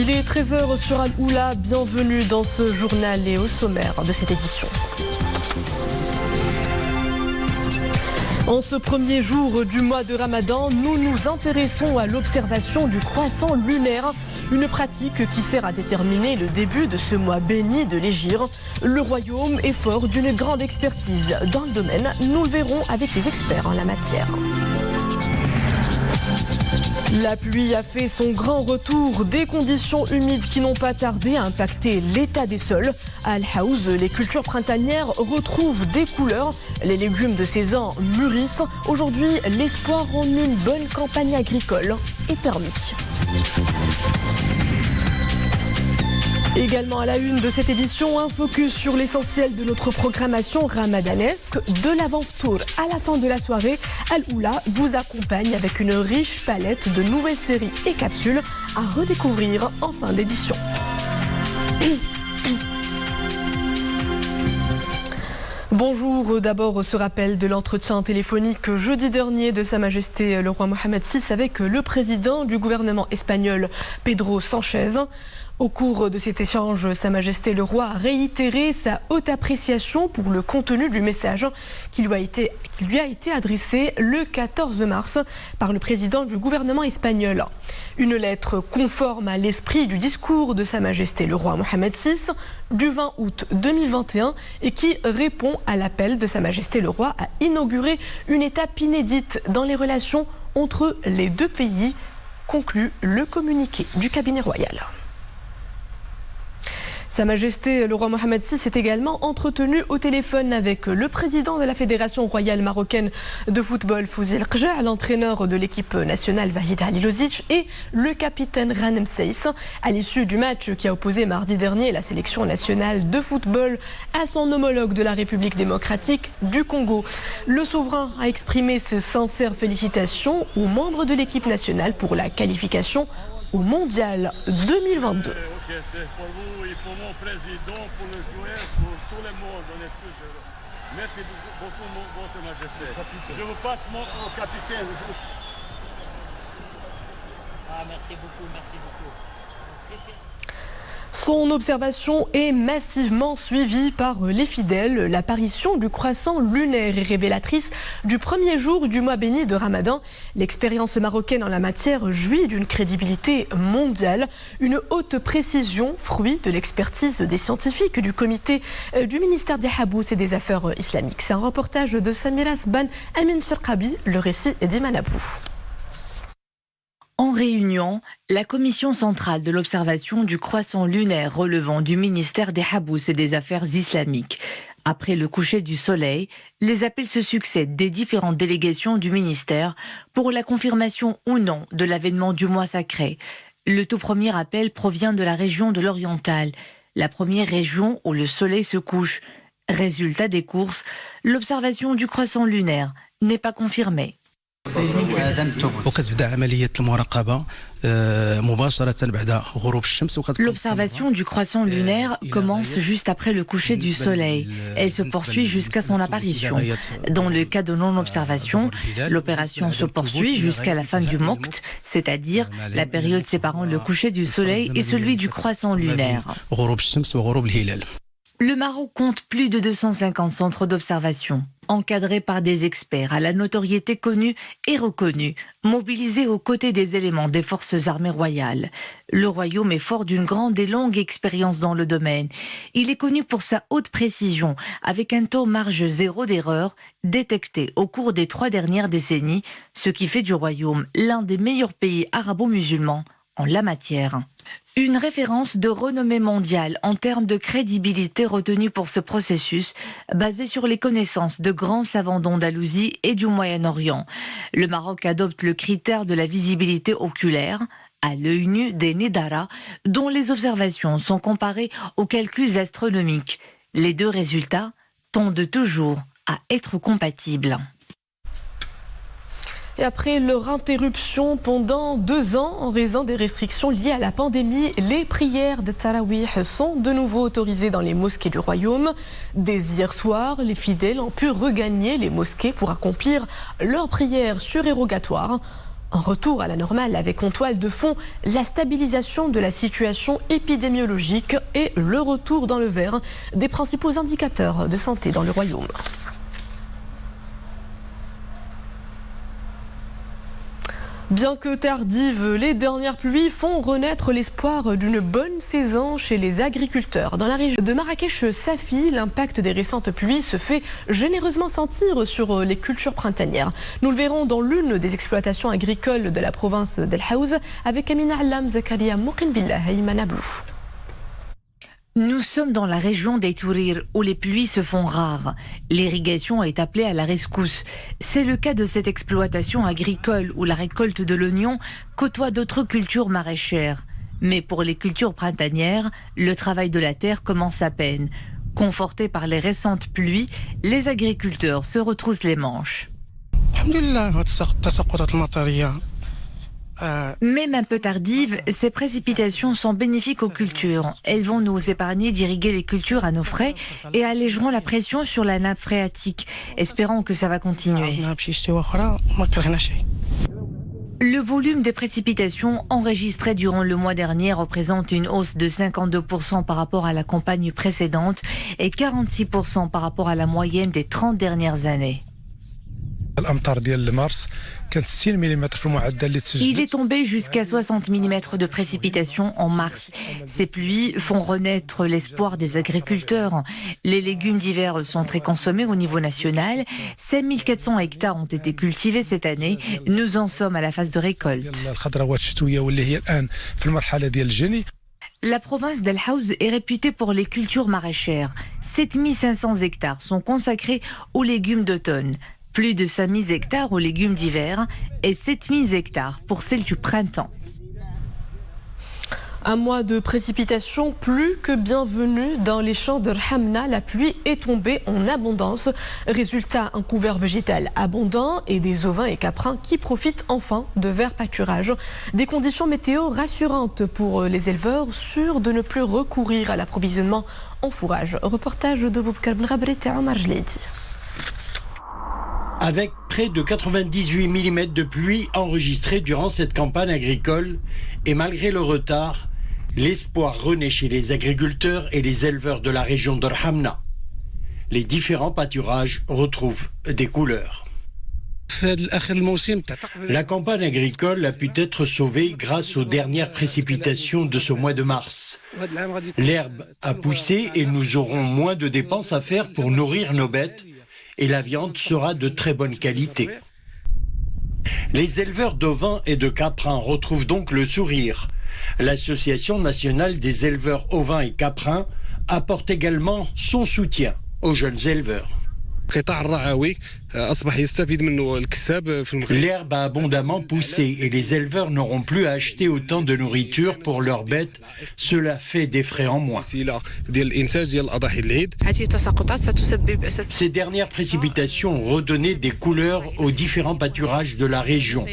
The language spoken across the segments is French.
Il est 13h sur Al-Oula, bienvenue dans ce journal et au sommaire de cette édition. En ce premier jour du mois de Ramadan, nous nous intéressons à l'observation du croissant lunaire, une pratique qui sert à déterminer le début de ce mois béni de l'Hégire. Le royaume est fort d'une grande expertise dans le domaine, nous le verrons avec les experts en la matière. La pluie a fait son grand retour, des conditions humides qui n'ont pas tardé à impacter l'état des sols. À Al-Haouz, les cultures printanières retrouvent des couleurs. Les légumes de saison mûrissent. Aujourd'hui, l'espoir en une bonne campagne agricole est permis. Également à la une de cette édition, un focus sur l'essentiel de notre programmation ramadanesque. De l'avant-tour à la fin de la soirée, Al-Oula vous accompagne avec une riche palette de nouvelles séries et capsules à redécouvrir en fin d'édition. Bonjour, d'abord ce rappel de l'entretien téléphonique jeudi dernier de Sa Majesté le roi Mohamed VI avec le président du gouvernement espagnol Pedro Sánchez. Au cours de cet échange, Sa Majesté le Roi a réitéré sa haute appréciation pour le contenu du message qui lui a été adressé le 14 mars par le président du gouvernement espagnol. Une lettre conforme à l'esprit du discours de Sa Majesté le Roi Mohamed VI du 20 août 2021 et qui répond à l'appel de Sa Majesté le Roi à inaugurer une étape inédite dans les relations entre les deux pays, conclut le communiqué du cabinet royal. Sa Majesté le roi Mohamed VI est également entretenu au téléphone avec le président de la Fédération royale marocaine de football, Fouzi El Qja, l'entraîneur de l'équipe nationale Vahid Halilovic et le capitaine Ghanem Saïs à l'issue du match qui a opposé mardi dernier la sélection nationale de football à son homologue de la République démocratique du Congo. Le souverain a exprimé ses sincères félicitations aux membres de l'équipe nationale pour la qualification au Mondial 2022. C'est pour vous et pour mon président, pour le joueur, pour tout le monde. On est tous heureux. Merci beaucoup, votre majesté. Je vous passe au capitaine. Merci beaucoup, merci beaucoup. Son observation est massivement suivie par les fidèles. L'apparition du croissant lunaire est révélatrice du premier jour du mois béni de Ramadan. L'expérience marocaine en la matière jouit d'une crédibilité mondiale. Une haute précision, fruit de l'expertise des scientifiques du comité du ministère des Habous et des Affaires islamiques. C'est un reportage de Samira Sban, Amin Cherkabi, le récit est d'Iman Abou. En réunion, la commission centrale de l'observation du croissant lunaire relevant du ministère des Habous et des Affaires islamiques. Après le coucher du soleil, les appels se succèdent des différentes délégations du ministère pour la confirmation ou non de l'avènement du mois sacré. Le tout premier appel provient de la région de l'Oriental, la première région où le soleil se couche. Résultat des courses, l'observation du croissant lunaire n'est pas confirmée. L'observation du croissant lunaire commence juste après le coucher du soleil. Elle se poursuit jusqu'à son apparition. Dans le cas de non-observation, l'opération se poursuit jusqu'à la fin du Moqt, c'est-à-dire la période séparant le coucher du soleil et celui du croissant lunaire. Le Maroc compte plus de 250 centres d'observation, encadrés par des experts à la notoriété connue et reconnue, mobilisés aux côtés des éléments des forces armées royales. Le royaume est fort d'une grande et longue expérience dans le domaine. Il est connu pour sa haute précision, avec un taux marge zéro d'erreur détecté au cours des 3 dernières décennies, ce qui fait du royaume l'un des meilleurs pays arabo-musulmans en la matière. Une référence de renommée mondiale en termes de crédibilité retenue pour ce processus, basé sur les connaissances de grands savants d'Andalousie et du Moyen-Orient. Le Maroc adopte le critère de la visibilité oculaire, à l'œil nu des Nédara, dont les observations sont comparées aux calculs astronomiques. Les deux résultats tendent toujours à être compatibles. Et après leur interruption pendant 2 ans en raison des restrictions liées à la pandémie, les prières de Tarawih sont de nouveau autorisées dans les mosquées du royaume. Dès hier soir, les fidèles ont pu regagner les mosquées pour accomplir leurs prières surérogatoires. Un retour à la normale avec en toile de fond la stabilisation de la situation épidémiologique et le retour dans le vert des principaux indicateurs de santé dans le royaume. Bien que tardives, les dernières pluies font renaître l'espoir d'une bonne saison chez les agriculteurs. Dans la région de Marrakech-Safi, l'impact des récentes pluies se fait généreusement sentir sur les cultures printanières. Nous le verrons dans l'une des exploitations agricoles de la province d'El Haouz avec Amina Allam, Zakaria Mokinbillah et Imana Blou. Nous sommes dans la région des Tourir où les pluies se font rares. L'irrigation est appelée à la rescousse. C'est le cas de cette exploitation agricole où la récolte de l'oignon côtoie d'autres cultures maraîchères. Mais pour les cultures printanières, le travail de la terre commence à peine. Confortés par les récentes pluies, les agriculteurs se retroussent les manches. Même un peu tardives, ces précipitations sont bénéfiques aux cultures. Elles vont nous épargner d'irriguer les cultures à nos frais et allégeront la pression sur la nappe phréatique. Espérons que ça va continuer. Le volume des précipitations enregistrées durant le mois dernier représente une hausse de 52% par rapport à la campagne précédente et 46% par rapport à la moyenne des 30 dernières années. Il est tombé jusqu'à 60 mm de précipitations en mars. Ces pluies font renaître l'espoir des agriculteurs. Les légumes d'hiver sont très consommés au niveau national. 5400 hectares ont été cultivés cette année. Nous en sommes à la phase de récolte. La province d'El Haouz est réputée pour les cultures maraîchères. 7500 hectares sont consacrés aux légumes d'automne. Plus de 5000 hectares aux légumes d'hiver et 7000 hectares pour celles du printemps. Un mois de précipitations plus que bienvenu dans les champs de Rhamna. La pluie est tombée en abondance. Résultat, un couvert végétal abondant et des ovins et caprins qui profitent enfin de verts pâturages. Des conditions météo rassurantes pour les éleveurs, sûrs de ne plus recourir à l'approvisionnement en fourrage. Reportage de Boubkar Benrabret et Omar Jleidi. Avec près de 98 mm de pluie enregistrés durant cette campagne agricole, et malgré le retard, l'espoir renaît chez les agriculteurs et les éleveurs de la région de Rhamna. Les différents pâturages retrouvent des couleurs. La campagne agricole a pu être sauvée grâce aux dernières précipitations de ce mois de mars. L'herbe a poussé et nous aurons moins de dépenses à faire pour nourrir nos bêtes. Et la viande sera de très bonne qualité. Les éleveurs d'ovins et de caprins retrouvent donc le sourire. L'Association nationale des éleveurs ovins et caprins apporte également son soutien aux jeunes éleveurs. L'herbe a abondamment poussé et les éleveurs n'auront plus à acheter autant de nourriture pour leurs bêtes. Cela fait des frais en moins. Ces dernières précipitations ont redonné des couleurs aux différents pâturages de la région.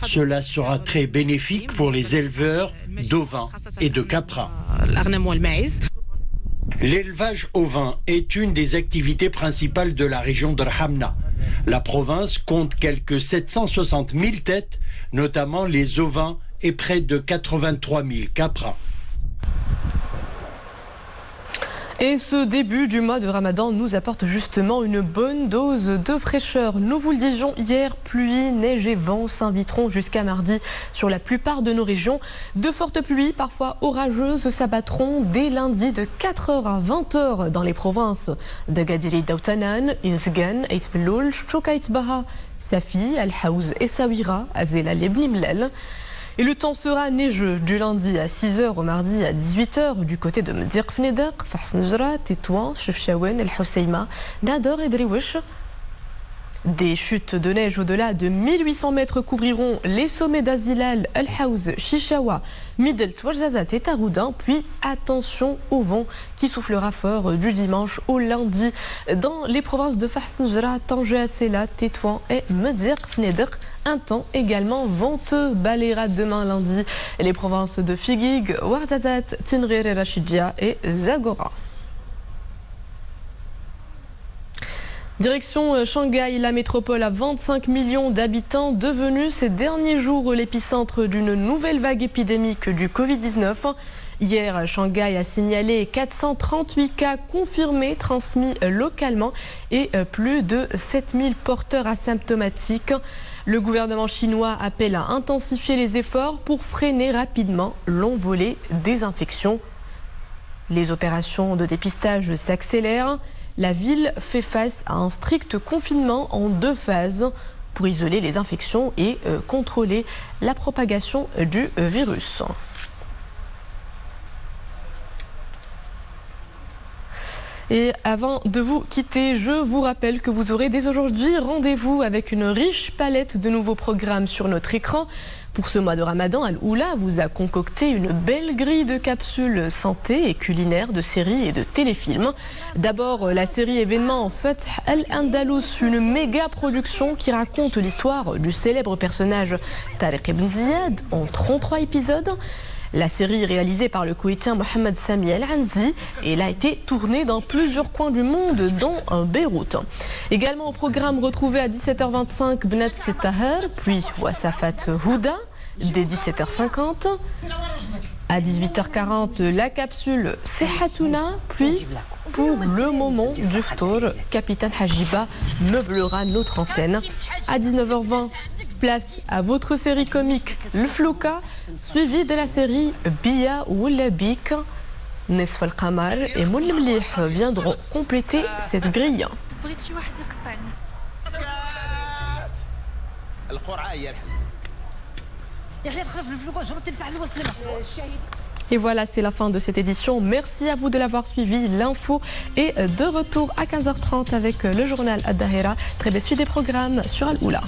Cela sera très bénéfique pour les éleveurs d'ovins et de caprins. L'élevage ovin est une des activités principales de la région de Rhamna. La province compte quelques 760 000 têtes, notamment les ovins, et près de 83 000 caprins. Et ce début du mois de Ramadan nous apporte justement une bonne dose de fraîcheur. Nous vous le disions hier, pluie, neige et vent s'inviteront jusqu'à mardi sur la plupart de nos régions. De fortes pluies, parfois orageuses, s'abattront dès lundi de 4h à 20h dans les provinces d'Agadir et d'Aoutanan, Inzgan, Ait Belloul, Chouka Ait Baha, Safi, Al Haouz, Essaouira, Azela et Bni Mlel. Et le temps sera neigeux du lundi à 6h au mardi à 18h du côté de Mdir Fnedaq, Fahs Njra, Tétouan, Chefchaouen, El Housseima, Nador et Driouech. Des chutes de neige au-delà de 1800 mètres couvriront les sommets d'Azilal, El Haouz, Chichawa, Midelt, Ouarzazat et Taroudin. Puis attention au vent qui soufflera fort du dimanche au lundi dans les provinces de Fahs Njra, Tanger, Assela, Tétouan et Mdir Fnedaq. Un temps également venteux balayera demain lundi les provinces de Figig, Ouarzazat, Tinrir, Rachidia et Zagora. Direction Shanghai, la métropole à 25 millions d'habitants, devenue ces derniers jours l'épicentre d'une nouvelle vague épidémique du Covid-19. Hier, Shanghai a signalé 438 cas confirmés transmis localement et plus de 7000 porteurs asymptomatiques. Le gouvernement chinois appelle à intensifier les efforts pour freiner rapidement l'envolée des infections. Les opérations de dépistage s'accélèrent. La ville fait face à un strict confinement en 2 phases pour isoler les infections et contrôler la propagation du virus. Et avant de vous quitter, je vous rappelle que vous aurez dès aujourd'hui rendez-vous avec une riche palette de nouveaux programmes sur notre écran. Pour ce mois de Ramadan, Al-Oula vous a concocté une belle grille de capsules santé et culinaires, de séries et de téléfilms. D'abord, la série événement Fath al-Andalus, une méga production qui raconte l'histoire du célèbre personnage Tariq ibn Ziyad en 33 épisodes. La série réalisée par le Koweïtien Mohamed Sami El-Anzi et elle a été tournée dans plusieurs coins du monde, dont Beyrouth. Également au programme, retrouvé à 17h25 Bnat Setahar, puis Wasafat Houda dès 17h50. À 18h40, la capsule Sehatouna, puis pour le moment du Ftour, Capitaine Hajiba meublera notre antenne. À 19h20, place à votre série comique Le Flouka, suivi de la série Bia Oula Bik. Nesf al-Qamar et Moul Mlih viendront compléter cette grille. Et voilà, c'est la fin de cette édition. Merci à vous de l'avoir suivi. L'info est de retour à 15h30 avec le journal Ad-Dahira. Très belle suite des programmes sur Al-Oula.